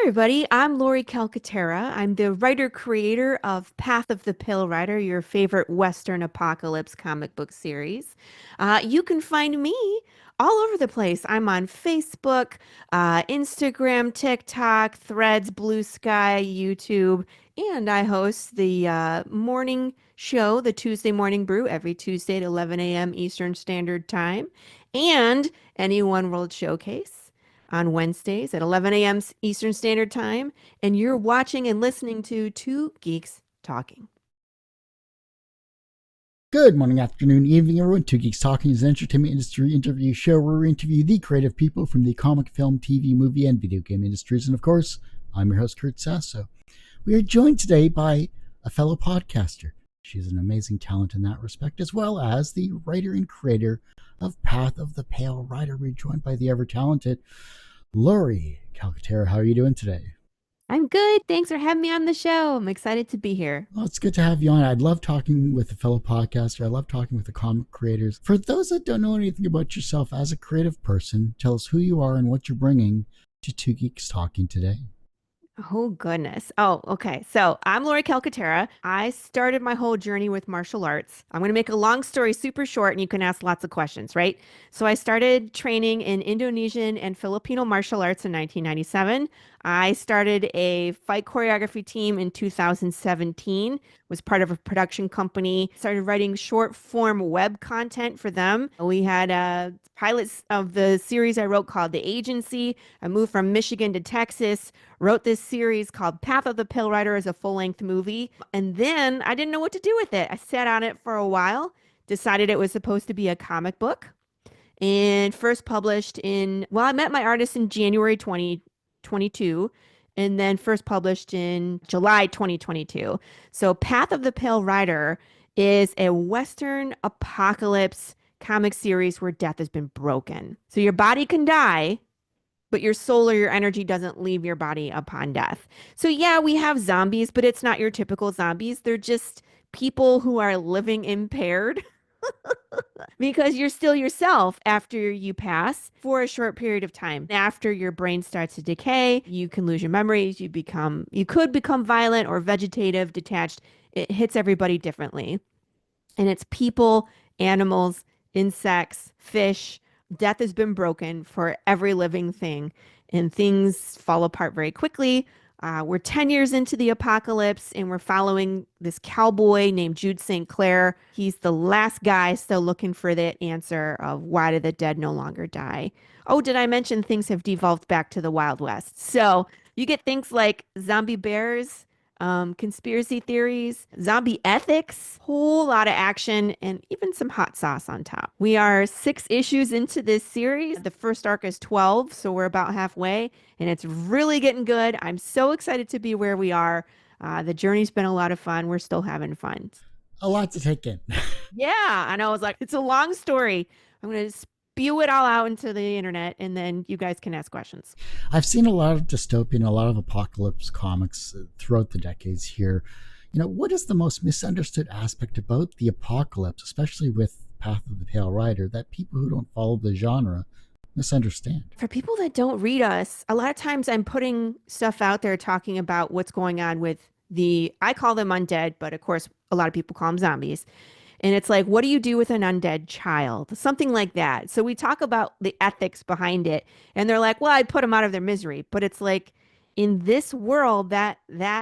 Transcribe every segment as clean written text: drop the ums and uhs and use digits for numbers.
everybody. I'm Laurie Calcaterra. I'm the writer-creator of Path of the Pale Rider, your favorite Western apocalypse comic book series. You can find me all over the place. I'm on Facebook, Instagram, TikTok, Threads, Blue Sky, YouTube, and I host the morning show, the Tuesday Morning Brew, every Tuesday at 11 a.m. Eastern Standard Time, and any One World Showcase on Wednesdays at 11 a.m. Eastern Standard Time, and you're watching and listening to Two Geeks Talking. Good morning, afternoon, evening, everyone. Two Geeks Talking is an entertainment industry interview show where we interview the creative people from the comic, film, TV, movie, and video game industries. And of course, I'm your host, Kurt Sasso. We are joined today by a fellow podcaster. She's an amazing talent in that respect, as well as the writer and creator of Path of the Pale Rider. We're joined by the ever-talented Laurie Calcaterra. How are you doing today? I'm good. Thanks for having me on the show. I'm excited to be here. Well, it's good to have you on. I'd love talking with a fellow podcaster. I love talking with the comic creators. For those that don't know anything about yourself as a creative person, tell us who you are and what you're bringing to Two Geeks Talking today. Oh, goodness. Oh, okay. So I'm Laurie Calcaterra. I started my whole journey with martial arts. I'm going to make a long story super short and you can ask lots of questions, right? So I started training in Indonesian and Filipino martial arts in 1997. I started a fight choreography team in 2017, was part of a production company, started writing short form web content for them. We had pilots of the series I wrote called The Agency. I moved from Michigan to Texas, wrote this series called Path of the Pale Rider as a full-length movie. And then I didn't know what to do with it. I sat on it for a while, decided it was supposed to be a comic book, and first published I met my artist in January 2022, and then first published in July 2022. So Path of the Pale Rider is a Western apocalypse comic series where death has been broken. So your body can die, but your soul or your energy doesn't leave your body upon death. So yeah, we have zombies, but it's not your typical zombies. They're just people who are living impaired because you're still yourself after you pass for a short period of time. After your brain starts to decay, you can lose your memories, you could become violent or vegetative, detached. It hits everybody differently. And it's people, animals, insects, fish. Death has been broken for every living thing, and things fall apart very quickly. We're 10 years into the apocalypse, and we're following this cowboy named Jude St. Clair. He's the last guy still looking for that answer of why do the dead no longer die? Oh, did I mention things have devolved back to the Wild West? So you get things like zombie bears, conspiracy theories, zombie ethics, whole lot of action, and even some hot sauce on top. We are 6 issues into this series. The first arc is 12, so we're about halfway, and it's really getting good. I'm so excited to be where we are. The journey's been a lot of fun. We're still having fun. A lot to take in. Yeah, I know. I was like, it's a long story. I'm going to spew it all out into the internet, and then you guys can ask questions. I've seen a lot of dystopian, a lot of apocalypse comics throughout the decades here. What is the most misunderstood aspect about the apocalypse, especially with Path of the Pale Rider, that people who don't follow the genre misunderstand? For people that don't read us, a lot of times I'm putting stuff out there talking about what's going on with I call them undead, but of course, a lot of people call them zombies. And it's like, what do you do with an undead child? Something like that. So we talk about the ethics behind it. And they're like, well, I'd put them out of their misery. But it's like, in this world, that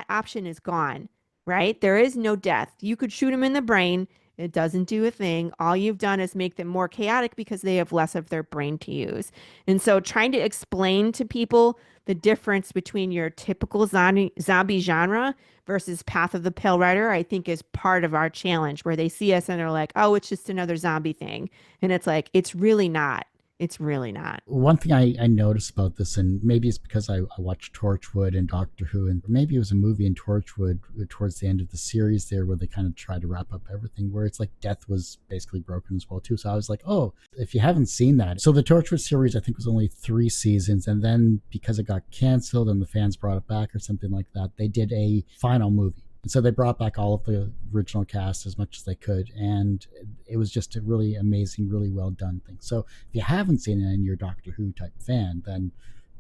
option is gone, right? There is no death. You could shoot them in the brain. It doesn't do a thing. All you've done is make them more chaotic because they have less of their brain to use. And so trying to explain to people the difference between your typical zombie genre versus Path of the Pale Rider, I think is part of our challenge where they see us and they're like, oh, it's just another zombie thing. And it's like, it's really not. It's really not. One thing I noticed about this, and maybe it's because I watched Torchwood and Doctor Who, and maybe it was a movie in Torchwood towards the end of the series there where they kind of tried to wrap up everything, where it's like death was basically broken as well too. So I was like, oh, if you haven't seen that. So the Torchwood series, I think, was only 3 seasons, and then because it got canceled and the fans brought it back or something like that, they did a final movie. And so they brought back all of the original cast as much as they could. And it was just a really amazing, really well done thing. So if you haven't seen it and you're a Doctor Who type fan, then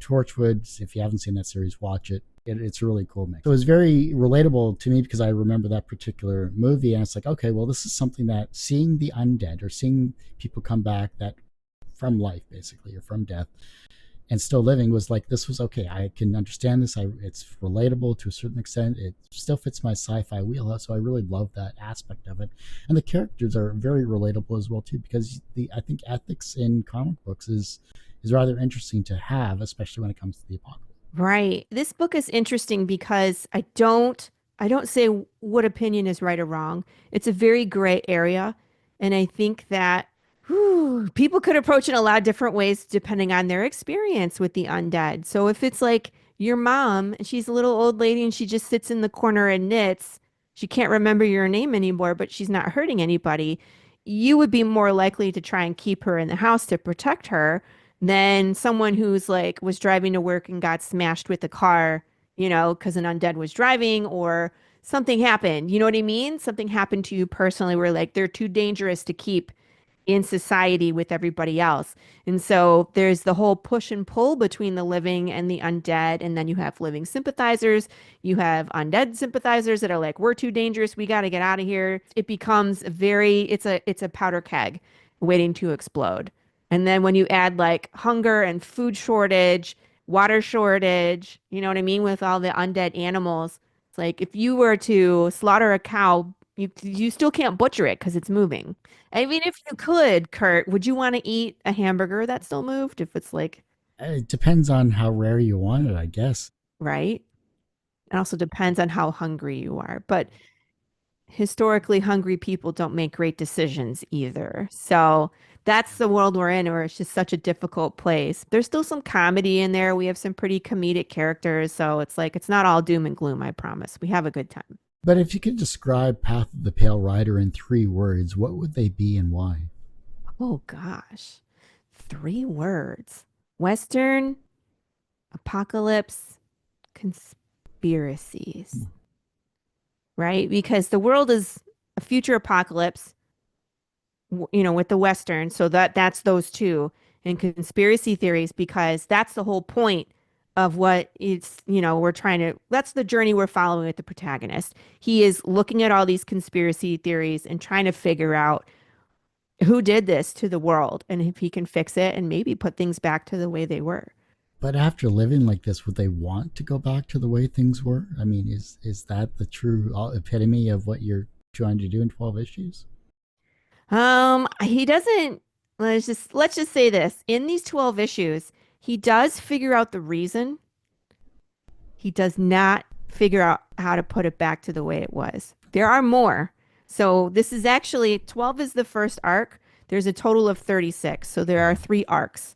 Torchwood, if you haven't seen that series, watch it. It's a really cool mix. So it was very relatable to me because I remember that particular movie, and it's like, okay, well, this is something that seeing the undead or seeing people come back that from life, basically, or from death, and still living was like, this was okay. I can understand this. It's relatable to a certain extent. It still fits my sci-fi wheelhouse, so I really love that aspect of it. And the characters are very relatable as well too, because I think ethics in comic books is rather interesting to have, especially when it comes to the apocalypse. Right. This book is interesting because I don't say what opinion is right or wrong. It's a very gray area, and I think that people could approach it a lot of different ways depending on their experience with the undead. So if it's like your mom and she's a little old lady and she just sits in the corner and knits, she can't remember your name anymore, but she's not hurting anybody, you would be more likely to try and keep her in the house to protect her than someone who's like was driving to work and got smashed with a car, because an undead was driving or something happened. You know what I mean? Something happened to you personally where like they're too dangerous to keep in society with everybody else. And so there's the whole push and pull between the living and the undead. And then you have living sympathizers, you have undead sympathizers that are like, we're too dangerous, we got to get out of here. It becomes it's a powder keg waiting to explode. And then when you add like hunger and food shortage, water shortage, you know what I mean, with all the undead animals, it's like if you were to slaughter a cow, you still can't butcher it because it's moving. I mean, if you could, Kurt, would you want to eat a hamburger that still moved if it's like, It depends on how rare you want it, I guess. right? It also depends on how hungry you are. But historically, hungry people don't make great decisions either. So that's the world we're in, where it's just such a difficult place. There's still some comedy in there. We have some pretty comedic characters. So it's like, it's not all doom and gloom, I promise. We have a good time. But if you could describe Path of the Pale Rider in 3 words, what would they be and why? Oh, gosh. 3 words: Western, apocalypse, conspiracies, right? Because the world is a future apocalypse, with the Western. So that's those two. And conspiracy theories, because that's the whole point of what that's the journey we're following with the protagonist. He is looking at all these conspiracy theories and trying to figure out who did this to the world and if he can fix it and maybe put things back to the way they were. But after living like this, would they want to go back to the way things were? I mean, is that the true epitome of what you're trying to do in 12 issues? He doesn't, let's just say this. In these 12 issues, he does figure out the reason. He does not figure out how to put it back to the way it was. There are more. So this is actually 12 is the first arc. There's a total of 36. So there are 3 arcs.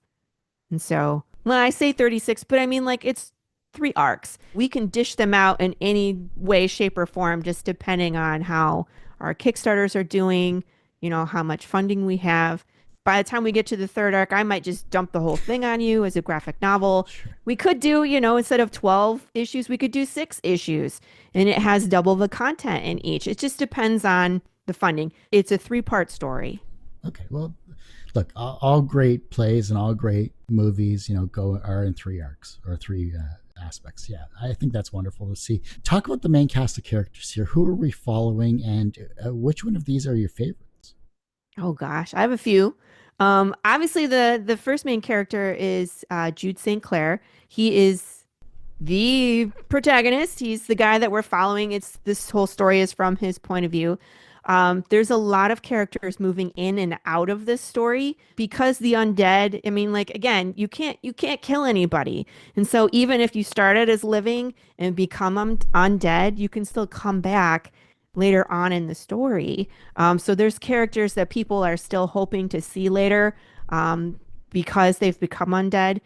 And so, well, I say 36, but I mean like it's 3 arcs. We can dish them out in any way, shape, or form, just depending on how our Kickstarters are doing, how much funding we have. By the time we get to the third arc, I might just dump the whole thing on you as a graphic novel. Sure. We could do, instead of 12 issues, we could do 6 issues, and it has double the content in each. It just depends on the funding. It's a 3-part story. Okay. Well, look, all great plays and all great movies, go are in 3 arcs or 3 aspects. Yeah, I think that's wonderful to see. Talk about the main cast of characters here. Who are we following, and which one of these are your favorites? Oh gosh, I have a few. Obviously the first main character is Jude St. Clair. He is the protagonist. He's the guy that we're following. It's this whole story is from his point of view. There's a lot of characters moving in and out of this story because the undead, I mean, like again, you can't kill anybody. And so even if you started as living and become undead, you can still come back later on in the story. So there's characters that people are still hoping to see later because they've become undead.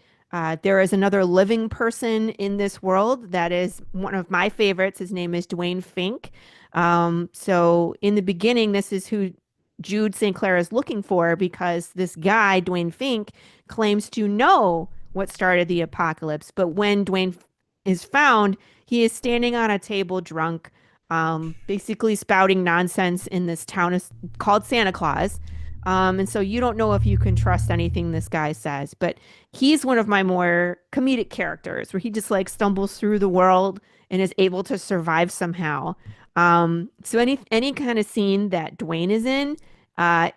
There is another living person in this world that is one of my favorites. His name is Dwayne Fink. So in the beginning, this is who Jude St. Clair is looking for because this guy, Dwayne Fink, claims to know what started the apocalypse. But when Dwayne is found, he is standing on a table drunk, basically spouting nonsense in this town called Santa Claus. And so you don't know if you can trust anything this guy says, but he's one of my more comedic characters where he just like stumbles through the world and is able to survive somehow. So any kind of scene that Dwayne is in,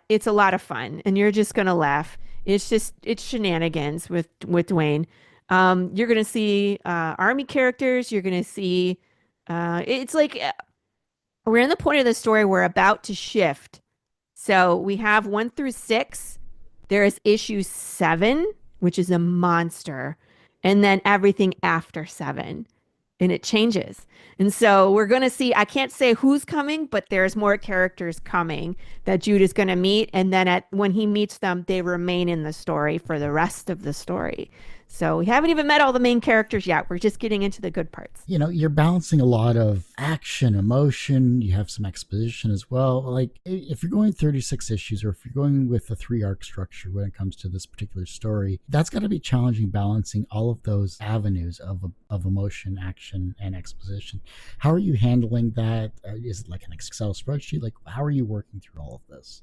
it's a lot of fun and you're just gonna laugh. It's shenanigans with Dwayne. You're gonna see army characters. You're gonna see it's like we're in the point of the story we're about to shift. So we have 1 through 6. There is issue 7, which is a monster, and then everything after 7, and it changes. And so we're going to see, I can't say who's coming, but there's more characters coming that Jude is going to meet. And then when he meets them, they remain in the story for the rest of the story. So we haven't even met all the main characters yet. We're just getting into the good parts. You're balancing a lot of action, emotion, you have some exposition as well. Like if you're going 36 issues or if you're going with a 3 arc structure when it comes to this particular story, that's got to be challenging, balancing all of those avenues of emotion, action, and exposition. How are you handling that? Is it like an Excel spreadsheet? Like how are you working through all of this?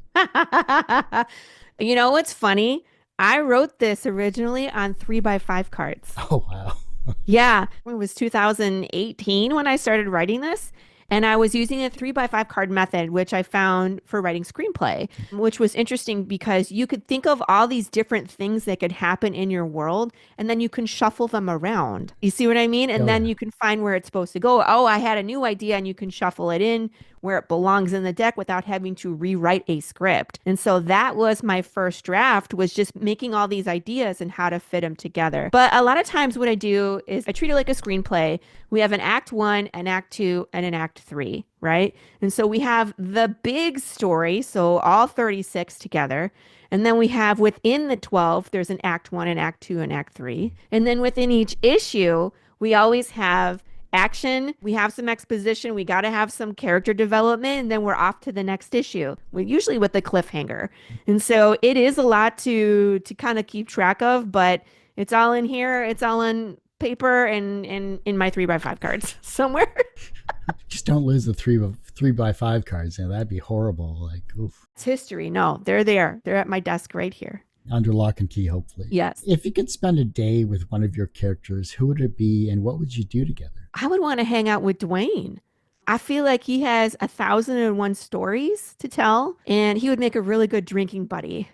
You know what's funny? I wrote this originally on 3 by 5 cards. Oh, wow. Yeah, it was 2018 when I started writing this. And I was using a 3 by 5 card method, which I found for writing screenplay, which was interesting because you could think of all these different things that could happen in your world, and then you can shuffle them around. You see what I mean? And Oh, then yeah. you can find where it's supposed to go. Oh, I had a new idea, and you can shuffle it in where it belongs in the deck without having to rewrite a script. And so that was my first draft, was just making all these ideas and how to fit them together. But a lot of times what I do is I treat it like a screenplay. We have an act 1, an act 2, and an act 3, right? And so we have the big story, so all 36 together. And then we have within the 12, there's an act 1, an act 2, and act 3. And then within each issue, we always have action, we have some exposition, we got to have some character development, and then we're off to the next issue. We usually with the cliffhanger. And so it is a lot to kind of keep track of, but it's all in here, it's all in paper and in my 3 by 5 cards somewhere. Just don't lose the 3 by 5 cards. That'd be horrible. Like, oof. It's history. No, they're there. They're at my desk right here. Under lock and key, hopefully. Yes. If you could spend a day with one of your characters, who would it be and what would you do together? I would want to hang out with Dwayne. I feel like he has 1,001 stories to tell, and he would make a really good drinking buddy.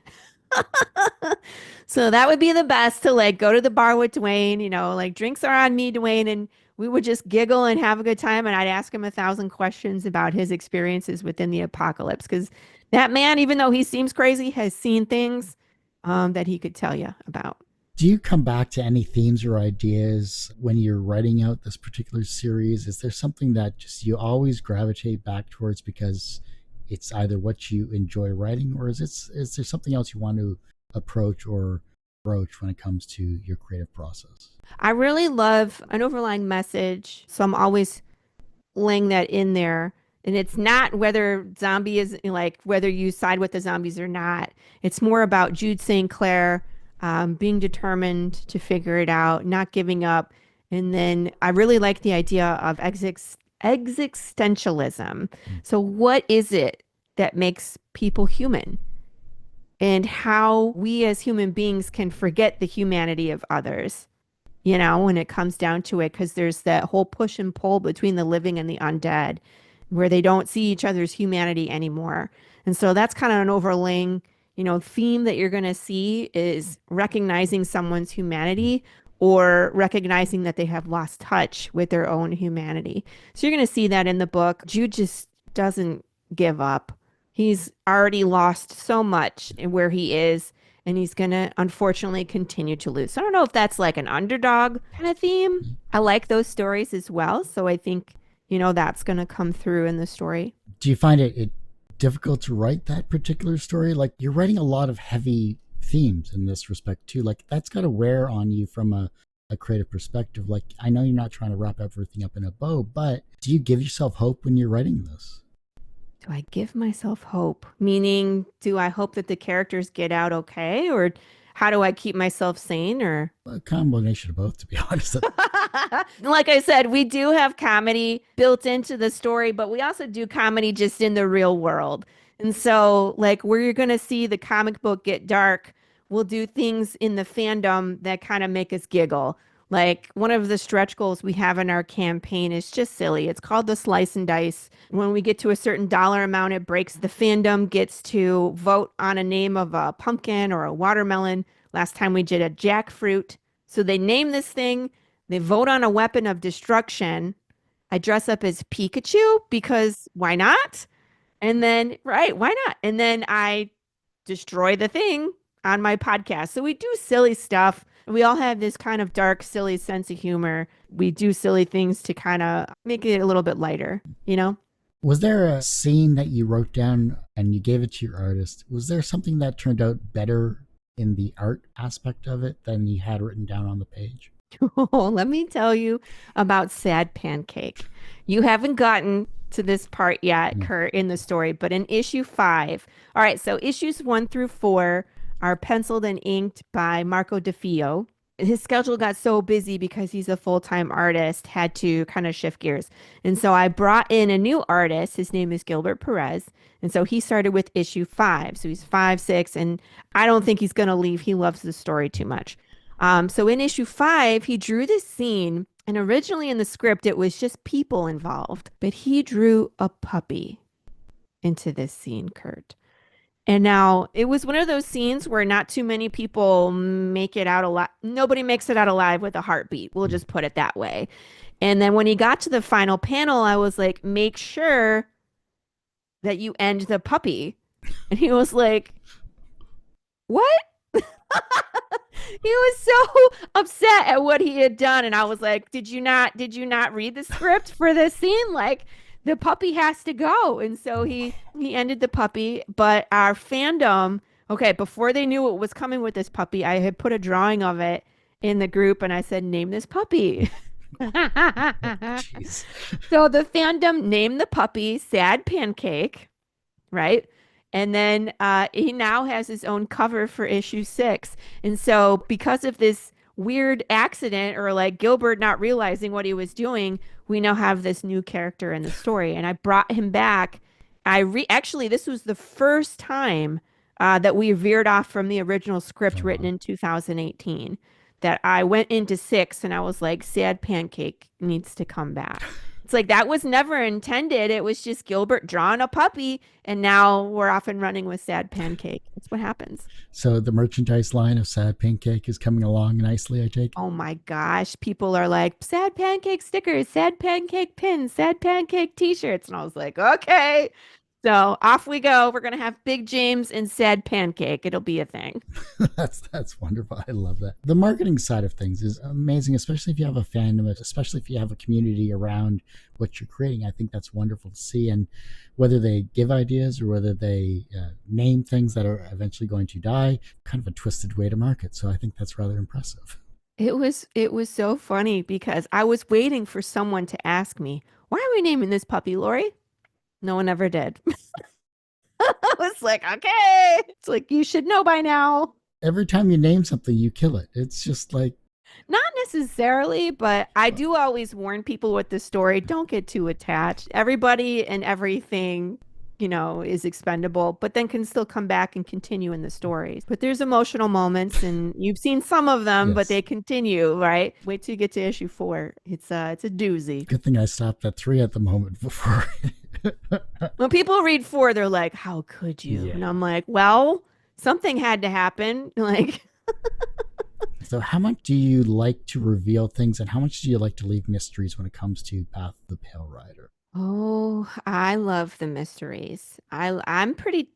So that would be the best, to like go to the bar with Dwayne, like drinks are on me, Dwayne, and we would just giggle and have a good time. And I'd ask him 1,000 questions about his experiences within the apocalypse. Because that man, even though he seems crazy, has seen things that he could tell you about. Do you come back to any themes or ideas when you're writing out this particular series? Is there something that just you always gravitate back towards because it's either what you enjoy writing, or is there something else you want to approach or broach when it comes to your creative process? I really love an overlying message. So I'm always laying that in there. And it's not whether zombie is like whether you side with the zombies or not. It's more about Jude St. Clair being determined to figure it out, not giving up. And then I really like the idea of existentialism. So, what is it that makes people human? And how we as human beings can forget the humanity of others, when it comes down to it, because there's that whole push and pull between the living and the undead where they don't see each other's humanity anymore. And so that's kind of an overlaying, theme that you're going to see is recognizing someone's humanity or recognizing that they have lost touch with their own humanity. So you're going to see that in the book. Jude just doesn't give up. He's already lost so much in where he is, and he's going to unfortunately continue to lose. So I don't know if that's like an underdog kind of theme. I like those stories as well. So I think, that's going to come through in the story. Do you find it difficult to write that particular story? Like you're writing a lot of heavy themes in this respect too. Like that's got to wear on you from a creative perspective. Like I know you're not trying to wrap everything up in a bow, but do you give yourself hope when you're writing this? Do I give myself hope? Meaning, do I hope that the characters get out okay? Or how do I keep myself sane? Or A combination of both, to be honest. like I said, we do have comedy built into the story, but we also do comedy just in the real world. And so, like, where you're going to see the comic book get dark, we'll do things in the fandom that kind of make us giggle. Like, one of the stretch goals we have in our campaign is just silly. It's called the slice and dice. When we get to a certain dollar amount, it breaks. The fandom gets to vote on a name of a pumpkin or a watermelon. Last time we did a jackfruit. So they name this thing, they vote on a weapon of destruction. I dress up as Pikachu because why not? And then, right, why not? And then I destroy the thing on my podcast. So we do silly stuff. We all have this kind of dark, silly sense of humor. We do silly things to kind of make it a little bit lighter, you know? Was there a scene that you wrote down and you gave it to your artist? Was there something that turned out better in the art aspect of it than you had written down on the page? Oh, let me tell you about Sad Pancake. You haven't gotten to this part yet, Mm. Kurt, in the story, but in issue 5, all right, so issues 1 through 4 are penciled and inked by Marco DeFio. His schedule got so busy because he's a full-time artist, had to kind of shift gears. And so I brought in a new artist. His name is Gilbert Perez. And so he started with issue 5. So he's 5, 6, and I don't think he's going to leave. He loves the story too much. So in issue 5, he drew this scene, and originally in the script, it was just people involved, but he drew a puppy into this scene, Kurt. And now it was one of those scenes where not too many people make it out alive. Nobody makes it out alive with a heartbeat. We'll just put it that way. And then when he got to the final panel, I was like, make sure that you end the puppy. And he was like, what? He was so upset at what he had done. And I was like, did you not read the script for this scene? Like the puppy has to go. And so he ended the puppy, but our fandom, okay, before they knew what was coming with this puppy, I had put a drawing of it in the group and I said, name this puppy. Jeez. So the fandom named the puppy Sad Pancake, right? And then he now has his own cover for issue 6. And so, because of this weird accident or like Gilbert not realizing what he was doing, we now have this new character in the story. And I brought him back. Actually, this was the first time that we veered off from the original script Oh, written wow. in 2018. That I went into 6 and I was like, Sad Pancake needs to come back. It's like that was never intended. It was just Gilbert drawing a puppy, and now we're off and running with Sad Pancake. That's what happens. So the merchandise line of Sad Pancake is coming along nicely, I take it? Oh my gosh. People are like, Sad Pancake stickers, Sad Pancake pins, Sad Pancake t-shirts. And I was like, okay. So off we go. We're going to have Big James and Sad Pancake. It'll be a thing. That's wonderful. I love that. The marketing side of things is amazing, especially if you have a fandom, especially if you have a community around what you're creating. I think that's wonderful to see. And whether they give ideas or whether they name things that are eventually going to die, kind of a twisted way to market. So I think that's rather impressive. It was so funny because I was waiting for someone to ask me, why are we naming this puppy, Lori? No one ever did. I was like, okay. It's like, you should know by now. Every time you name something, you kill it. It's just like, Not necessarily, but I do always warn people with the story, don't get too attached. Everybody and everything, is expendable, but then can still come back and continue in the stories. But there's emotional moments and you've seen some of them, but yes. they continue, right? Wait till you get to issue 4. It's a doozy. Good thing I stopped at 3 at the moment before. When people read 4, they're like, how could you? Yeah. And I'm like, well, something had to happen. Like, So, how much do you like to reveal things, and how much do you like to leave mysteries when it comes to Path of the Pale Rider? oh, I love the mysteries. I'm pretty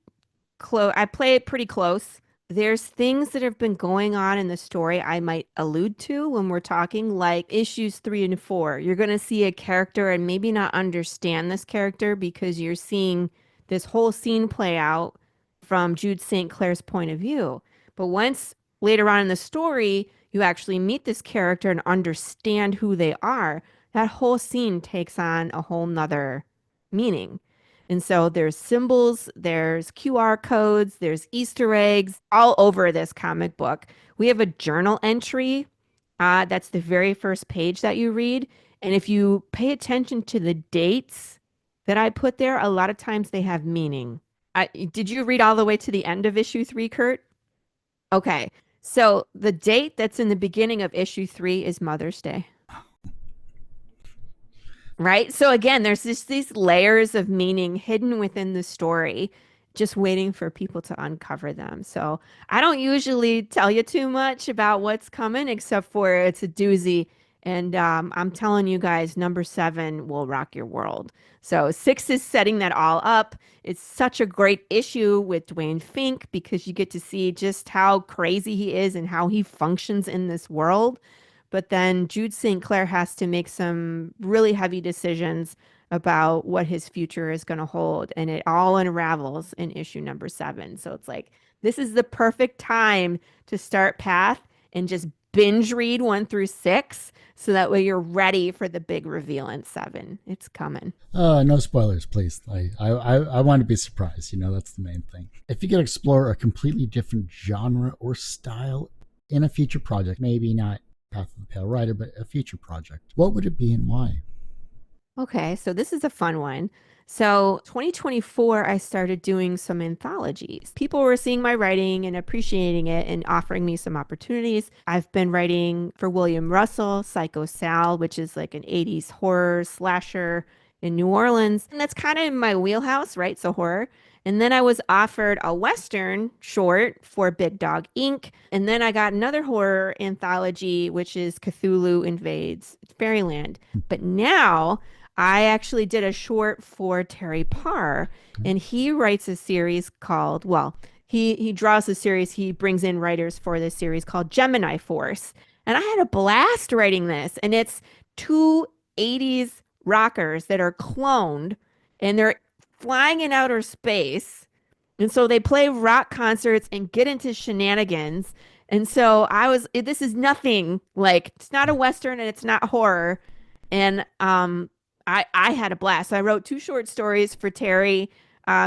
close. I play it pretty close. There's things that have been going on in the story I might allude to when we're talking, like issues 3 and 4. You're going to see a character and maybe not understand this character because you're seeing this whole scene play out from Jude St. Clair's point of view. But once later on in the story, you actually meet this character and understand who they are, that whole scene takes on a whole nother meaning. And so there's symbols, there's QR codes, there's Easter eggs all over this comic book. We have a journal entry. That's the very first page that you read. And if you pay attention to the dates that I put there, a lot of times they have meaning. Did you read all the way to the end of issue three, Kurt? Okay. So the date that's in the beginning of issue three is Mother's Day. Right? So again, there's just these layers of meaning hidden within the story, just waiting for people to uncover them. So I don't usually tell you too much about what's coming, except for it's a doozy. And I'm telling you guys, number seven will rock your world. So six is setting that all up. It's such a great issue with Dwayne Fink because you get to see just how crazy he is and how he functions in this world. But then Jude St. Clair has to make some really heavy decisions about what his future is going to hold. And it all unravels in issue number seven. So it's like, this is the perfect time to start Path and just binge read one through six. So that way you're ready for the big reveal in seven. It's coming. No spoilers, please. I want to be surprised. That's the main thing. If you could explore a completely different genre or style in a future project, maybe not Path of the Pale Rider, but a future project, what would it be and why? Okay, so this is a fun one. So 2024, I started doing some anthologies. People were seeing my writing and appreciating it and offering me some opportunities. I've been writing for William Russell, Psycho Sal, which is like an 80s horror slasher in New Orleans. And that's kind of in my wheelhouse, right? So horror. And then I was offered a Western short for Big Dog Inc. And then I got another horror anthology, which is Cthulhu Invades Fairyland. But now I actually did a short for Terry Parr, and he writes a series called, well, he draws a series, he brings in writers for this series called Gemini Force. And I had a blast writing this, and it's two 80s rockers that are cloned and they're flying in outer space. And so they play rock concerts and get into shenanigans. And so this is nothing like, it's not a Western and it's not horror. And I had a blast. I wrote two short stories for Terry.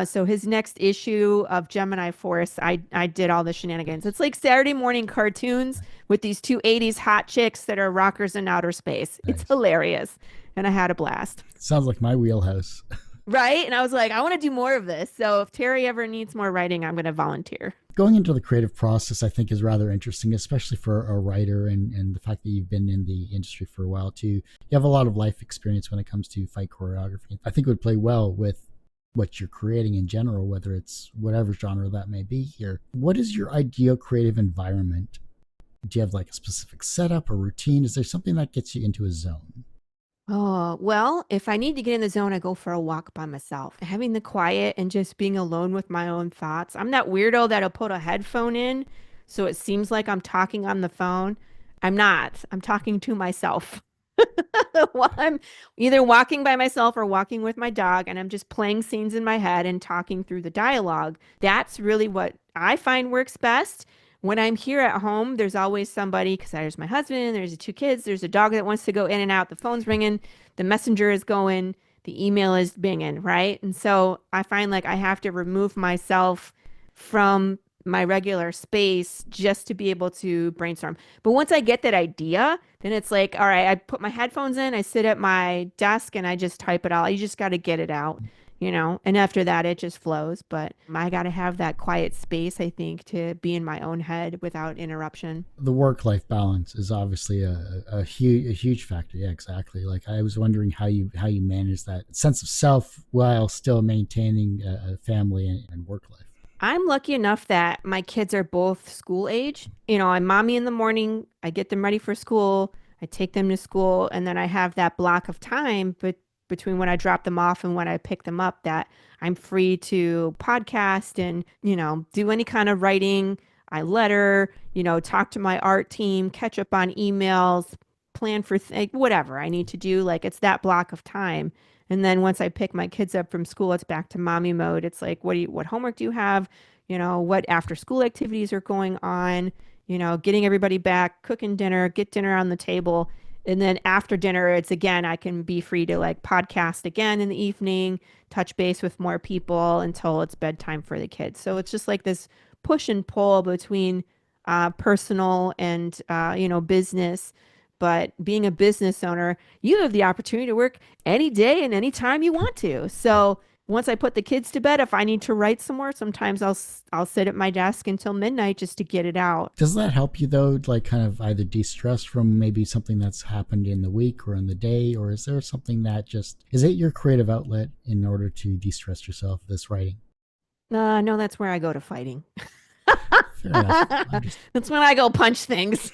So his next issue of Gemini Force, I did all the shenanigans. It's like Saturday morning cartoons with these two 80s hot chicks that are rockers in outer space. It's Nice. hilarious. And I had a blast. Sounds like my wheelhouse. Right? And I was like, I want to do more of this. So if Terry ever needs more writing, I'm going to volunteer. Going into the creative process, I think, is rather interesting, especially for a writer, and the fact that you've been in the industry for a while too. You have a lot of life experience when it comes to fight choreography. I think it would play well with what you're creating in general, whether it's whatever genre that may be here. What is your ideal creative environment? Do you have like a specific setup or routine? Is there something that gets you into a zone? Oh, well, if I need to get in the zone, I go for a walk by myself. Having the quiet and just being alone with my own thoughts. I'm that weirdo that'll put a headphone in so it seems like I'm talking on the phone. I'm not. I'm talking to myself. While I'm either walking by myself or walking with my dog, and I'm just playing scenes in my head and talking through the dialogue. That's really what I find works best. When I'm here at home, there's always somebody because there's my husband, there's the two kids, there's a dog that wants to go in and out, the phone's ringing, the messenger is going, the email is binging, right? And so I find like I have to remove myself from my regular space just to be able to brainstorm. But once I get that idea, then it's like, all right, I put my headphones in, I sit at my desk and I just type it all. You just got to get it out. And after that, it just flows. But I got to have that quiet space, I think, to be in my own head without interruption. The work-life balance is obviously a huge factor. Yeah, exactly. Like I was wondering how you manage that sense of self while still maintaining a family and work life. I'm lucky enough that my kids are both school age. I'm mommy in the morning, I get them ready for school, I take them to school, and then I have that block of time between when I drop them off and when I pick them up that I'm free to podcast and, do any kind of writing. I letter, talk to my art team, catch up on emails, plan for whatever I need to do. Like it's that block of time. And then once I pick my kids up from school, it's back to mommy mode. It's like, what homework do you have? What after school activities are going on? Getting everybody back, cooking dinner, get dinner on the table. And then after dinner, it's again, I can be free to like podcast again in the evening, touch base with more people until it's bedtime for the kids. So it's just like this push and pull between personal and, business. But being a business owner, you have the opportunity to work any day and any time you want to. So once I put the kids to bed, if I need to write some more, sometimes I'll sit at my desk until midnight just to get it out. Does that help you though, like kind of either de-stress from maybe something that's happened in the week or in the day, or is there something that just is it your creative outlet in order to de-stress yourself? This writing. No, that's where I go to fighting. Fair enough. That's when I go punch things.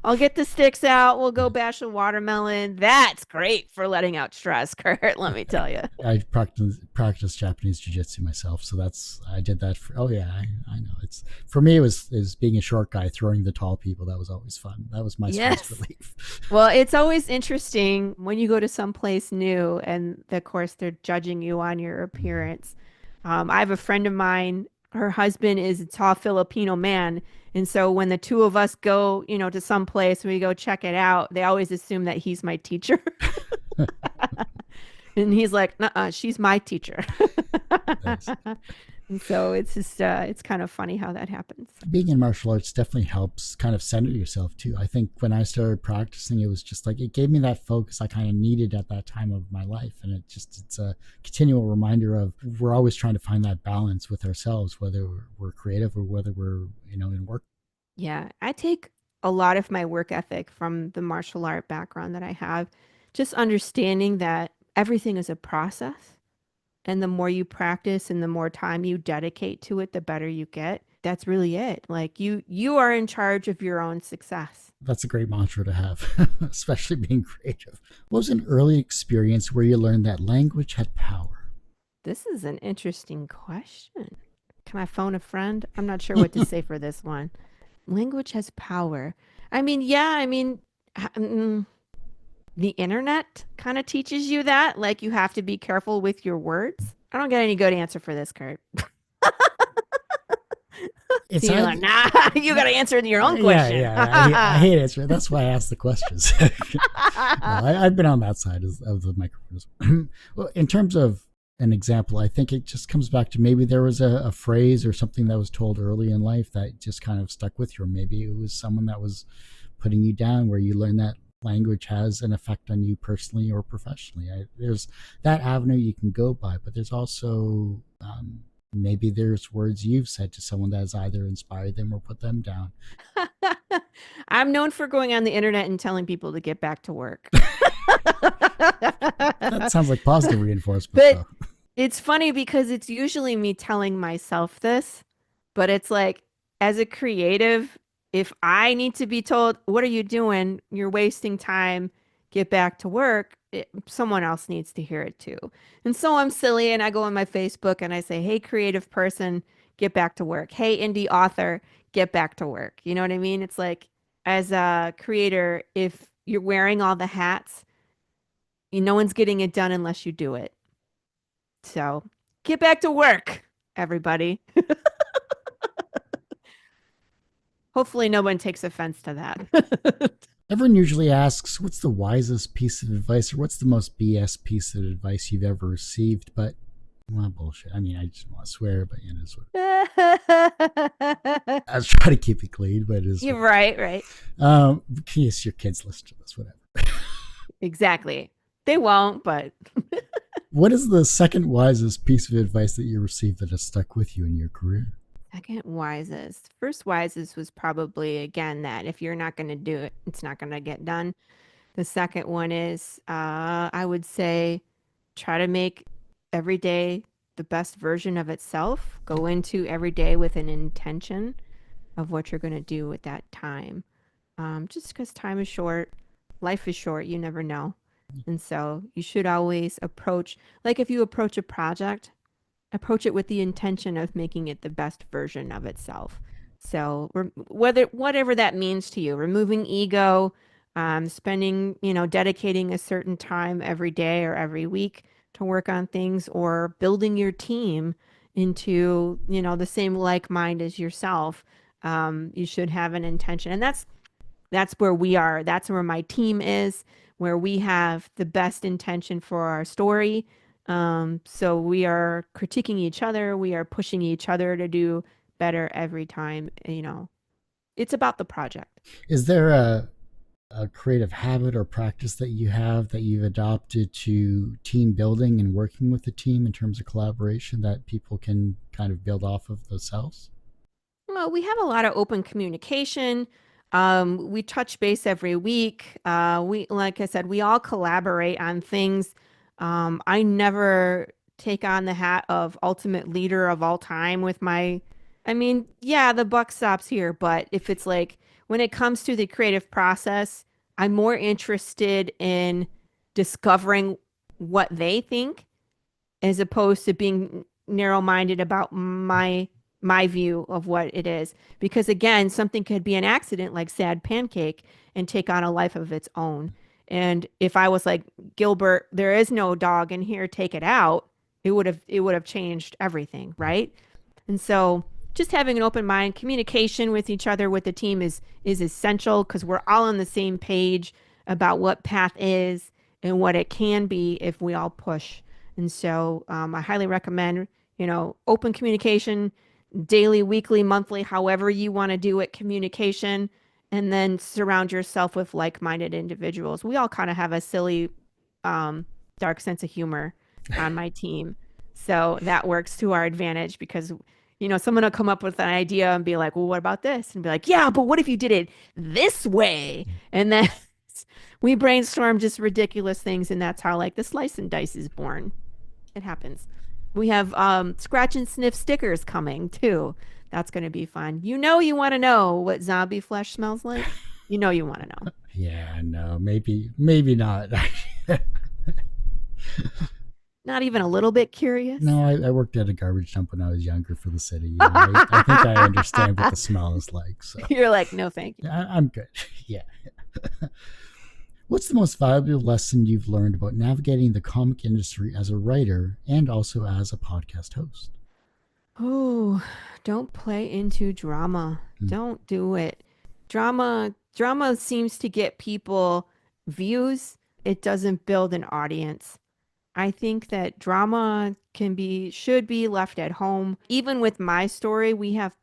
I'll get the sticks out. We'll go bash a watermelon. That's great for letting out stress, Kurt. Let me tell you. I practice Japanese jiu-jitsu myself, so that's I did that for. Oh yeah, I know. It's for me. It was is being a short guy throwing the tall people. That was always fun. That was my stress Yes. relief. Well, it's always interesting when you go to some place new and of course they're judging you on your appearance. I have a friend of mine, her husband is a tall Filipino man. And so when the two of us go, to some place, we go check it out, they always assume that he's my teacher. And he's like, "Nuh-uh, she's my teacher." Nice. And so it's just, it's kind of funny how that happens. Being in martial arts definitely helps kind of center yourself too. I think when I started practicing, it was just like it gave me that focus I kind of needed at that time of my life, and it's a continual reminder of we're always trying to find that balance with ourselves, whether we're creative or whether we're in work. Yeah, I take a lot of my work ethic from the martial art background that I have, just understanding that everything is a process. And the more you practice and the more time you dedicate to it, the better you get. That's really it. Like you are in charge of your own success. That's a great mantra to have, especially being creative. What was an early experience where you learned that language had power? This is an interesting question. Can I phone a friend? I'm not sure what to say for this one. Language has power. I mean, yeah, I mean, the internet kind of teaches you that. Like you have to be careful with your words. I don't get any good answer for this, Kurt. It's So you're either, like, nah, you got to answer your own yeah, question. yeah. I hate answering. That's why I ask the questions. No, I've been on that side of the microphone. Well, in terms of an example, I think it just comes back to maybe there was a phrase or something that was told early in life that just kind of stuck with you, or maybe it was someone that was putting you down, where you learn that language has an effect on you personally or professionally. There's that avenue you can go by, but there's also maybe there's words you've said to someone that has either inspired them or put them down. I'm known for going on the internet and telling people to get back to work. That sounds like positive reinforcement, But though. it's funny because it's usually me telling myself this, but it's like as a creative, if I need to be told, "What are you doing? You're wasting time. Get back to work." Someone else needs to hear it too. And so I'm silly and I go on my Facebook and I say, "Hey, creative person, get back to work. Hey, indie author, get back to work." You know what I mean? It's like as a creator, if you're wearing all the hats, no one's getting it done unless you do it. So get back to work, everybody. Hopefully, no one takes offense to that. Everyone usually asks, what's the wisest piece of advice or what's the most BS piece of advice you've ever received? But, well, bullshit. I mean, I just want to swear, but it is what I was trying to keep it clean, but it is You're what right, right. yes, your kids listen to this, whatever. Exactly. They won't, but What is the second wisest piece of advice that you received that has stuck with you in your career? second wisest. First wisest was probably, again, that if you're not going to do it, it's not going to get done. The second one is, I would say, try to make every day the best version of itself. Go into every day with an intention of what you're going to do with that time. Just because time is short, life is short, you never know. And so you should always approach, like if you approach a project, approach it with the intention of making it the best version of itself. So whatever that means to you, removing ego, spending, dedicating a certain time every day or every week to work on things, or building your team into, the same like mind as yourself. You should have an intention. And that's where we are. That's where my team is, where we have the best intention for our story. So we are critiquing each other. We are pushing each other to do better every time. It's about the project. Is there a creative habit or practice that you have that you've adopted to team building and working with the team in terms of collaboration that people can kind of build off of themselves? Well, we have a lot of open communication. We touch base every week. Like I said, we all collaborate on things. I never take on the hat of ultimate leader of all time with I mean, yeah, the buck stops here, but if it's like when it comes to the creative process, I'm more interested in discovering what they think as opposed to being narrow-minded about my view of what it is. Because again, something could be an accident like Sad Pancake and take on a life of its own. And if I was like, Gilbert, there is no dog in here, take it out, it would have changed everything, right? And so just having an open mind, communication with each other, with the team is essential because we're all on the same page about what path is and what it can be if we all push. And so I highly recommend, open communication, daily, weekly, monthly, however you want to do it, communication, and then surround yourself with like-minded individuals. We all kind of have a silly, um, dark sense of humor on my team. So that works to our advantage because, someone will come up with an idea and be like, well, what about this? And be like, yeah, but what if you did it this way? And then we brainstorm just ridiculous things. And that's how like the slice and dice is born. It happens. We have scratch and sniff stickers coming too. That's going to be fun. You want to know what zombie flesh smells like? You want to know. Yeah, no, maybe not. Not even a little bit curious. No, I worked at a garbage dump when I was younger for the city. I think I understand what the smell is like. So You're like, no, thank you. I'm good. Yeah. What's the most valuable lesson you've learned about navigating the comic industry as a writer and also as a podcast host? Oh, don't play into drama. Mm. Don't do it. Drama seems to get people views. It doesn't build an audience. I think that drama should be left at home. Even with my story,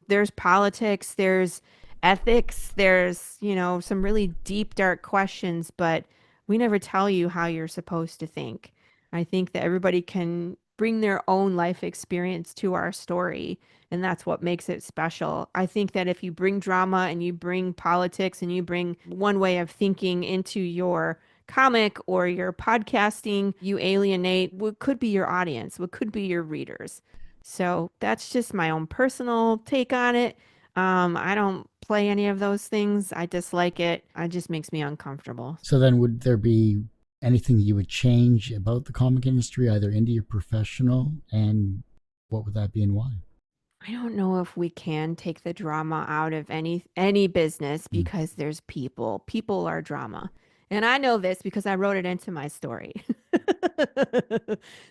there's politics, there's ethics, there's, some really deep, dark questions, but we never tell you how you're supposed to think. I think that everybody can bring their own life experience to our story, and that's what makes it special. I think that if you bring drama and you bring politics and you bring one way of thinking into your comic or your podcasting, you alienate what could be your audience, what could be your readers. So that's just my own personal take on it. I don't play any of those things. I dislike it. It just makes me uncomfortable. So then, would there be anything you would change about the comic industry, either indie or professional, and what would that be and why? I don't know if we can take the drama out of any business Mm. because there's people. People are drama. And I know this because I wrote it into my story.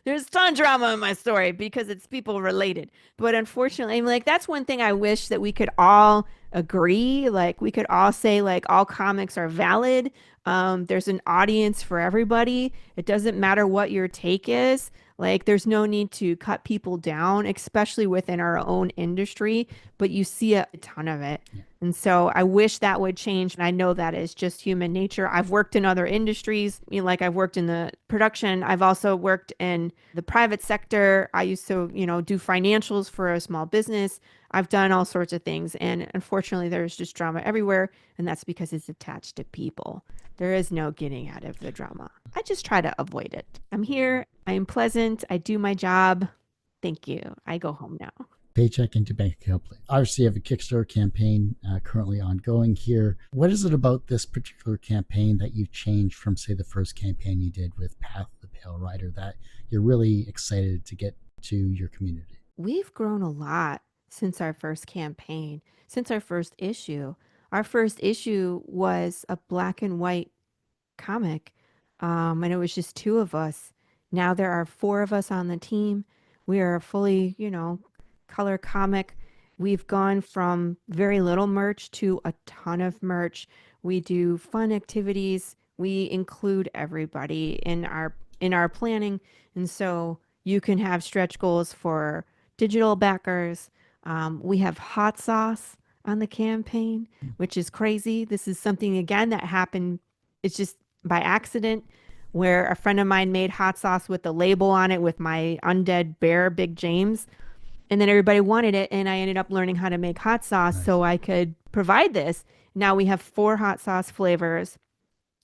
There's ton of drama in my story because it's people related. But unfortunately, like that's one thing I wish that we could all agree. Like we could all say like all comics are valid. There's an audience for everybody. It doesn't matter what your take is. Like, there's no need to cut people down, especially within our own industry, but you see a ton of it. Yeah. And so I wish that would change. And I know that is just human nature. I've worked in other industries, like I've worked in the production. I've also worked in the private sector. I used to, do financials for a small business. I've done all sorts of things. And unfortunately, there's just drama everywhere. And that's because it's attached to people. There is no getting out of the drama. I just try to avoid it. I'm here. I am pleasant. I do my job. Thank you. I go home now. Paycheck into bank account. Obviously, you have a Kickstarter campaign currently ongoing here. What is it about this particular campaign that you've changed from, say, the first campaign you did with Path of the Pale Rider that you're really excited to get to your community? We've grown a lot since our first campaign, since our first issue. Our first issue was a black and white comic, and it was just two of us. Now there are four of us on the team. We are a fully, color comic. We've gone from very little merch to a ton of merch. We do fun activities. We include everybody in our planning, and so you can have stretch goals for digital backers. We have hot sauce. on the campaign, which is crazy. This is something again that happened. It's just by accident where a friend of mine made hot sauce with the label on it with my undead bear, Big James. And then everybody wanted it. And I ended up learning how to make hot sauce Nice. so I could provide this. Now we have four hot sauce flavors.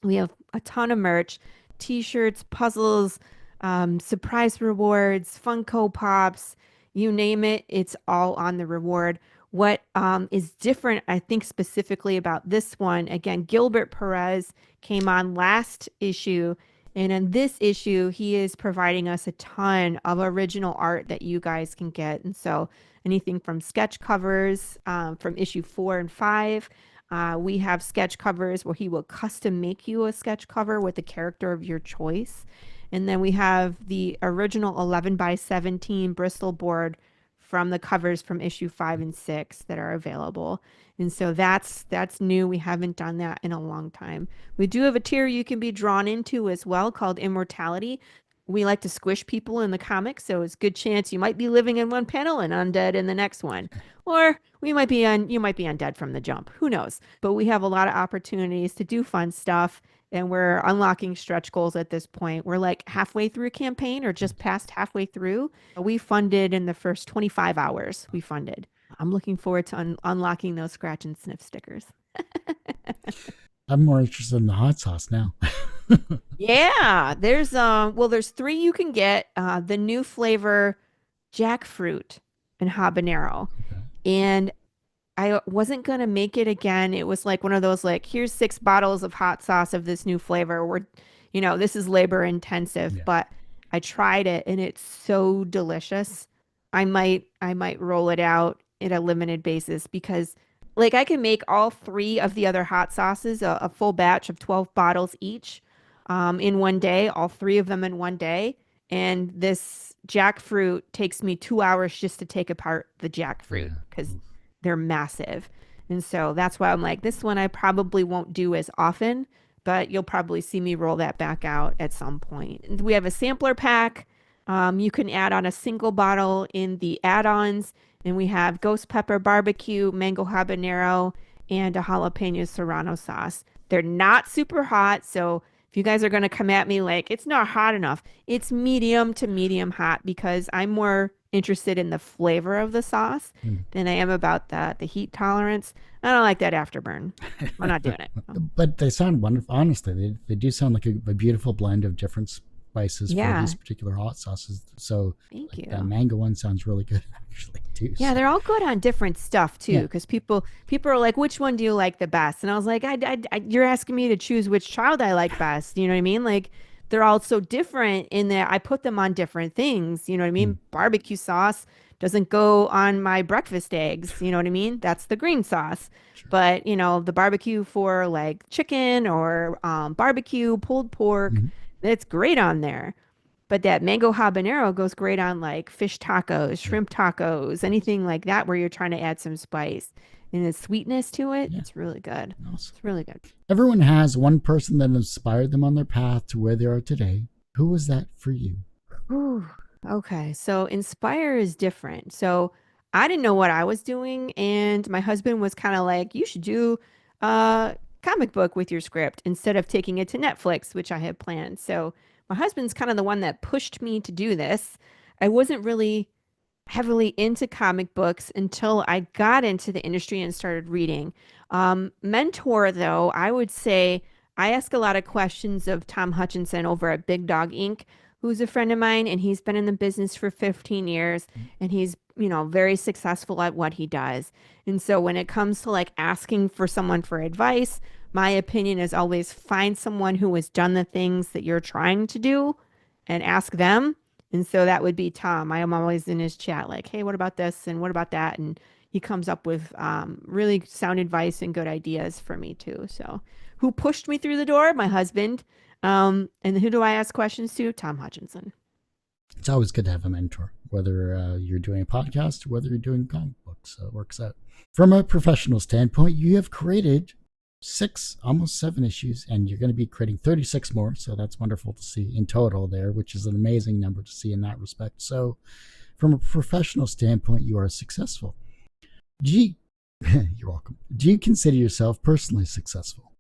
We have a ton of merch, t-shirts, puzzles, surprise rewards, Funko Pops, you name it, it's all on the reward. What is different, I think, specifically about this one, again, Gilbert Perez came on last issue, and in this issue, he is providing us a ton of original art that you guys can get. And so anything from sketch covers from issue 4 and 5, we have sketch covers where he will custom make you a sketch cover with a character of your choice. And then we have the original 11 by 17 Bristol board from the covers from issue 5 and 6 that are available. And so that's new. We haven't done that in a long time. We do have a tier you can be drawn into as well called Immortality. We like to squish people in the comics, so it's a good chance you might be living in one panel and undead in the next one. Or you might be undead from the jump. Who knows? But we have a lot of opportunities to do fun stuff, and we're unlocking stretch goals at this point. We're like halfway through a campaign or just past halfway through. We funded in the first 25 hours. We funded. I'm looking forward to unlocking those scratch and sniff stickers. I'm more interested in the hot sauce now. Yeah, there's three you can get. The new flavor jackfruit and habanero. Okay. And I wasn't gonna make it again. It was like one of those like, here's 6 bottles of hot sauce of this new flavor. This is labor intensive, Yeah. but I tried it and it's so delicious. I might roll it out in a limited basis because like I can make all three of the other hot sauces, a full batch of 12 bottles each, in one day, all three of them in one day. And this jackfruit takes me 2 hours just to take apart the jackfruit Yeah. because they're massive. And so that's why I'm like, this one I probably won't do as often, but you'll probably see me roll that back out at some point. And we have a sampler pack. You can add on a single bottle in the add-ons, and we have ghost pepper barbecue, mango habanero, and a jalapeno serrano sauce. They're not super hot, so if you guys are going to come at me like it's not hot enough, it's medium to medium hot because I'm more interested in the flavor of the sauce Mm. than I am about the heat tolerance. I don't like that afterburn. I'm not doing it. But they sound wonderful. Honestly, they do sound like a beautiful blend of different spices for Yeah, these particular hot sauces. So thank like the you. mango one sounds really good actually too. Yeah, So they're all good on different stuff too, yeah. because people are like, which one do you like the best? And I was like, you're asking me to choose which child I like best. You know what I mean? Like they're all so different in that I put them on different things. You know what I Mm. mean? Barbecue sauce doesn't go on my breakfast eggs. You know what I mean? That's the green sauce. Sure. But the barbecue for like chicken or barbecue pulled pork, Mm-hmm. it's great on there. But that mango habanero goes great on like fish tacos, Yeah. shrimp tacos, Nice. anything like that where you're trying to add some spice and the sweetness to it. Yeah. It's really good. Awesome. It's really good. Everyone has one person that inspired them on their path to where they are today. Who was that for you? Whew. Okay. So Inspire is different. So I didn't know what I was doing. And my husband was kind of like, you should do a comic book with your script instead of taking it to Netflix, which I had planned. So my husband's kind of the one that pushed me to do this. I wasn't really heavily into comic books until I got into the industry and started reading. Mentor, though, I would say I ask a lot of questions of Tom Hutchinson over at Big Dog Inc., who's a friend of mine, and he's been in the business for 15 years, and he's, very successful at what he does. And so when it comes to like asking for someone for advice, my opinion is always find someone who has done the things that you're trying to do and ask them. And so that would be Tom. I am always in his chat, like, hey, what about this? And what about that? And he comes up with really sound advice and good ideas for me too. So who pushed me through the door? My husband. And who do I ask questions to? Tom Hutchinson. It's always good to have a mentor, whether you're doing a podcast or whether you're doing comic books. So it works out. From a professional standpoint, you have created 6, almost 7 issues, and you're going to be creating 36 more. So that's wonderful to see in total there, which is an amazing number to see in that respect. So from a professional standpoint, you are successful. You're welcome. Do you consider yourself personally successful?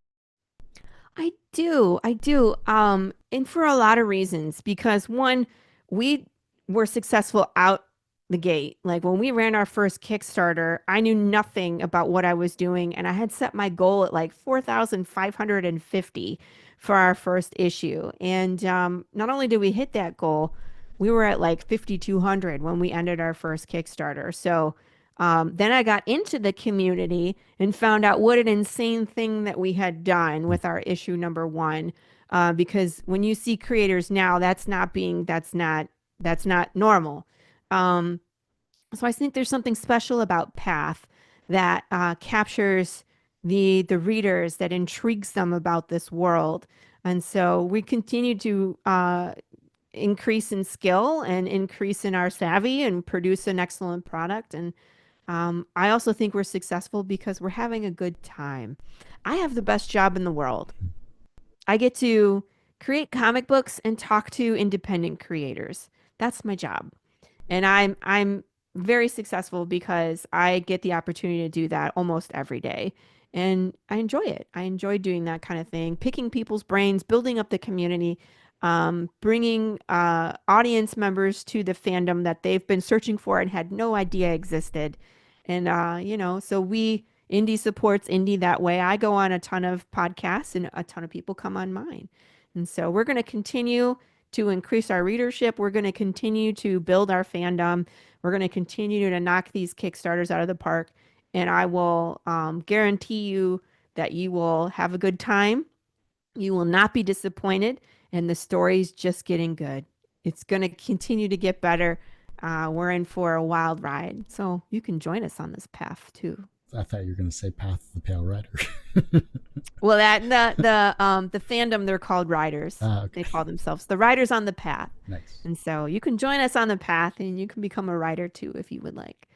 I do. I do. And for a lot of reasons, because one, we were successful out the gate. Like when we ran our first Kickstarter, I knew nothing about what I was doing, and I had set my goal at like 4,550 for our first issue. And not only did we hit that goal, we were at like 5,200 when we ended our first Kickstarter. So then I got into the community and found out what an insane thing that we had done with our issue number one. Because when you see creators now, that's not normal. Um, so I think there's something special about Path that captures the readers, that intrigues them about this world. And so we continue to increase in skill and increase in our savvy and produce an excellent product. And I also think we're successful because we're having a good time. I have the best job in the world. I get to create comic books and talk to independent creators. That's my job. And I'm very successful because I get the opportunity to do that almost every day. And I enjoy it. I enjoy doing that kind of thing, picking people's brains, building up the community, bringing audience members to the fandom that they've been searching for and had no idea existed. And so indie supports indie that way. I go on a ton of podcasts and a ton of people come on mine. And so we're going to continue to increase our readership. We're going to continue to build our fandom. We're going to continue to knock these Kickstarters out of the park. And I will guarantee you that you will have a good time. You will not be disappointed. And the story's just getting good. It's going to continue to get better. We're in for a wild ride. So you can join us on this path too. I thought you were going to say Path of the Pale Rider. Well, that the fandom, they're called riders. They Okay. call themselves the riders on the path. Nice. And so you can join us on the path and you can become a writer too if you would like.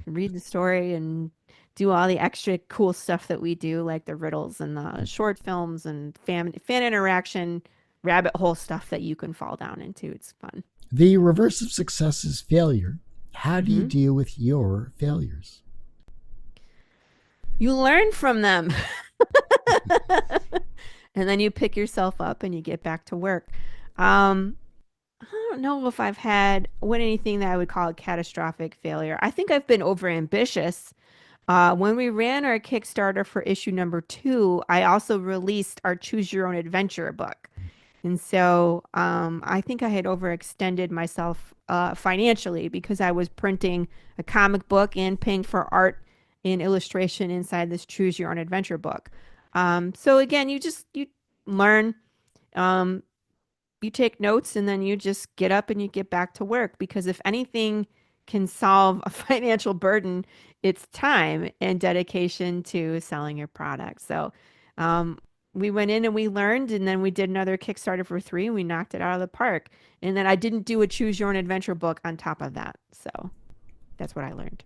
Read the story and do all the extra cool stuff that we do, like the riddles and the short films and fan interaction, rabbit hole stuff that you can fall down into. It's fun. The reverse of success is failure. How do you Hmm. deal with your failures? You learn from them. And then you pick yourself up and you get back to work. Um, I don't know if I've had what anything that I would call a catastrophic failure. I think I've been overambitious. When we ran our Kickstarter for issue number two, I also released our Choose Your Own Adventure book. And so I think I had overextended myself financially because I was printing a comic book and paying for art and illustration inside this Choose Your Own Adventure book. So again, you learn, um, you take notes, and then you just get up and you get back to work because if anything can solve a financial burden, it's time and dedication to selling your product. So um, we went in and we learned, and then we did another Kickstarter for three, and we knocked it out of the park. And then I didn't do a choose your own adventure book on top of that. So that's what I learned.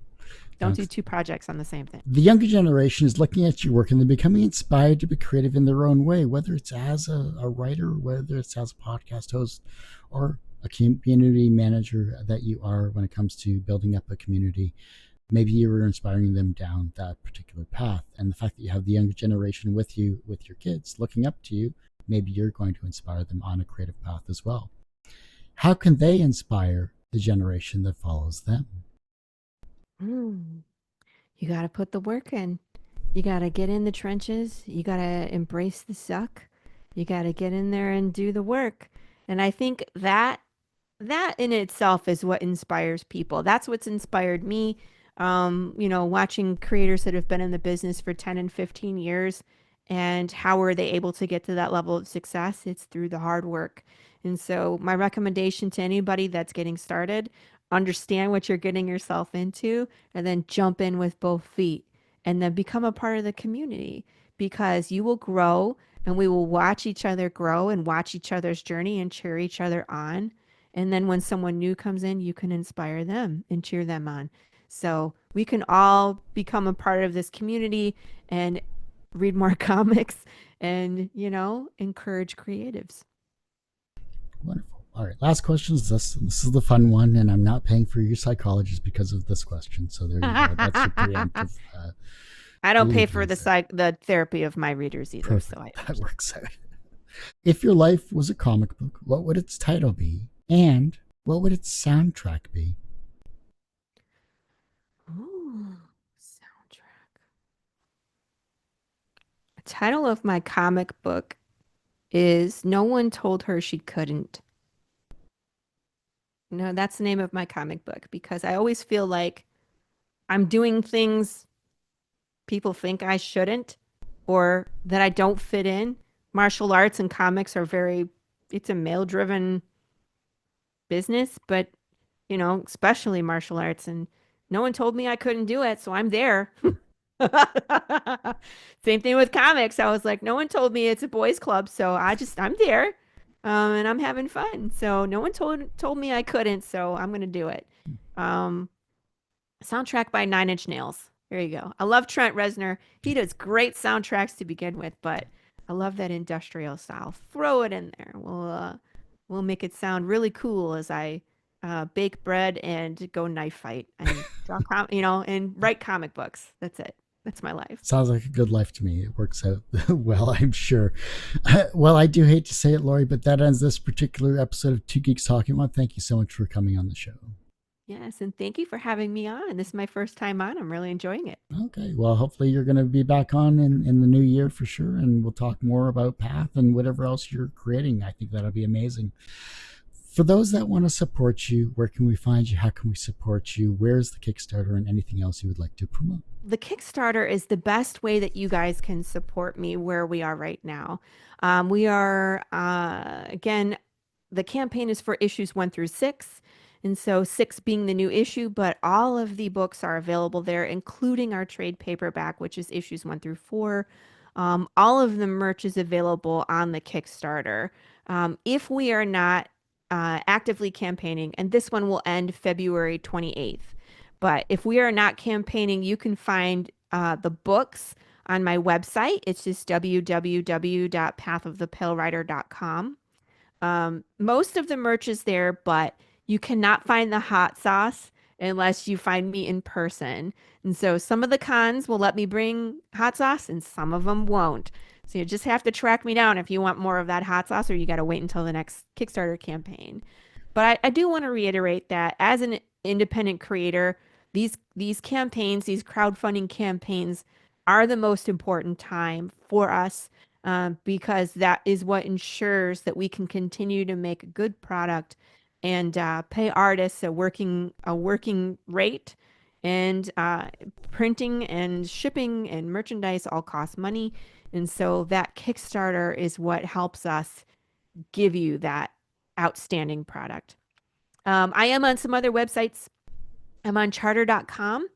Don't do Thanks. two projects on the same thing. The younger generation is looking at your work and they're becoming inspired to be creative in their own way, whether it's as a writer, whether it's as a podcast host, or a community manager that you are when it comes to building up a community. Maybe you were inspiring them down that particular path. And the fact that you have the younger generation with you, with your kids, looking up to you, maybe you're going to inspire them on a creative path as well. How can they inspire the generation that follows them? Mm. You got to put the work in. You got to get in the trenches. You got to embrace the suck. You got to get in there and do the work. And I think that in itself is what inspires people. That's what's inspired me. Watching creators that have been in the business for 10 and 15 years and how are they able to get to that level of success? It's through the hard work. And so my recommendation to anybody that's getting started, understand what you're getting yourself into and then jump in with both feet and then become a part of the community because you will grow and we will watch each other grow and watch each other's journey and cheer each other on. And then when someone new comes in, you can inspire them and cheer them on. So we can all become a part of this community and read more comics and, encourage creatives. Wonderful. All right, last question is this. This is the fun one, and I'm not paying for your psychologist because of this question. So there you go. That's your preemptive. I don't pay for Leave the therapy of my readers either, Perfect. so I That understand. works out. If your life was a comic book, what would its title be? And what would its soundtrack be? Ooh, soundtrack. The title of my comic book is No One Told Her She Couldn't. No, that's the name of my comic book because I always feel like I'm doing things people think I shouldn't or that I don't fit in. Martial arts and comics are it's a male-driven business, but especially martial arts, and no one told me I couldn't do it, so I'm there. Same thing with comics. I was like, no one told me it's a boys club, so I'm there. And I'm having fun. So no one told me I couldn't, so I'm gonna do it. Um, Soundtrack by Nine Inch Nails. There you go. I love Trent Reznor. He does great soundtracks to begin with, but I love that industrial style. Throw it in there. We'll make it sound really cool as I bake bread and go knife fight and and write comic books. That's it. That's my life. Sounds like a good life to me. It works out well, I'm sure. Well, I do hate to say it, Laurie, but that ends this particular episode of Two Geeks Talking. Well, thank you so much for coming on the show. Yes, and thank you for having me on. This is my first time on. I'm really enjoying it. Okay, well, hopefully you're going to be back on in the new year for sure, and we'll talk more about Path and whatever else you're creating. I think that'll be amazing. For those that want to support you, where can we find you? How can we support you? Where's the Kickstarter and anything else you would like to promote? The Kickstarter is the best way that you guys can support me where we are right now. We are, again, the campaign is for issues 1 through 6. And so 6 being the new issue, but all of the books are available there, including our trade paperback, which is issues 1 through 4. All of the merch is available on the Kickstarter. If we are not actively campaigning, and this one will end February 28th. But if we are not campaigning, you can find the books on my website. It's just www.pathofthepalerider.com. Most of the merch is there, but you cannot find the hot sauce unless you find me in person. And so some of the cons will let me bring hot sauce and some of them won't. So you just have to track me down if you want more of that hot sauce, or you got to wait until the next Kickstarter campaign. But I do want to reiterate that as an independent creator, these campaigns, these crowdfunding campaigns, are the most important time for us, because that is what ensures that we can continue to make a good product and pay artists a working rate. And printing and shipping and merchandise all cost money. And so that Kickstarter is what helps us give you that outstanding product. I am on some other websites. I'm on charter.com,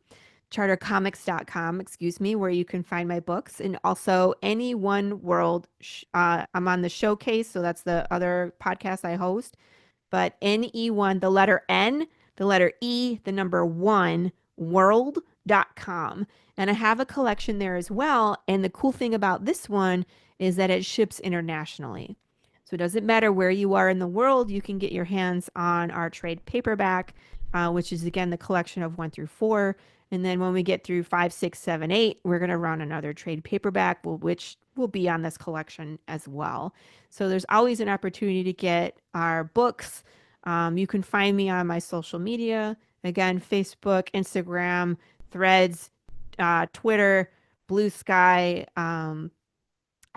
chartercomics.com, excuse me, where you can find my books. And also Any One World. I'm on the Showcase, so that's the other podcast I host. But NE1, the letter N, the letter E, the number 1, world.com. And I have a collection there as well. And the cool thing about this one is that it ships internationally. So it doesn't matter where you are in the world, you can get your hands on our trade paperback, which is again the collection of 1 through 4. And then when we get through 5, 6, 7, 8, we're going to run another trade paperback, which will be on this collection as well. So there's always an opportunity to get our books. You can find me on my social media. Again, Facebook, Instagram, Threads, Twitter, Blue Sky. I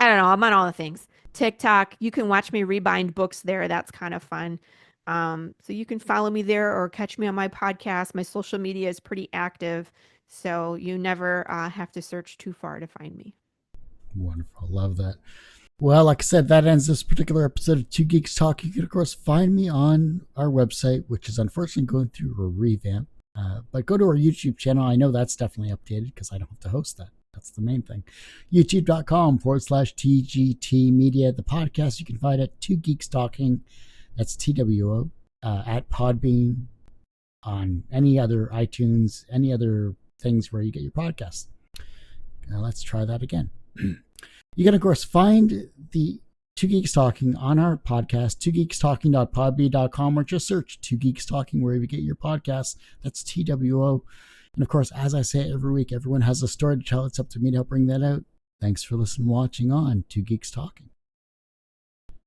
don't know. I'm on all the things. TikTok. You can watch me rebind books there. That's kind of fun. So you can follow me there or catch me on my podcast. My social media is pretty active, so you never have to search too far to find me. Wonderful. Love that. Well, like I said, that ends this particular episode of Two Geeks Talk. You can, of course, find me on our website, which is unfortunately going through a revamp. But go to our YouTube channel. I know that's definitely updated because I don't have to host that. That's the main thing. YouTube.com/TGT Media. The podcast you can find at Two Geeks Talking. That's TWO. At Podbean, on any other iTunes, any other things where you get your podcasts. Now let's try that again. You can, of course, find the Two Geeks Talking on our podcast, twogeekstalking.podbean.com, or just search Two Geeks Talking wherever you get your podcasts. That's TWO. And of course, as I say every week, everyone has a story to tell. It's up to me to help bring that out. Thanks for listening and watching on Two Geeks Talking.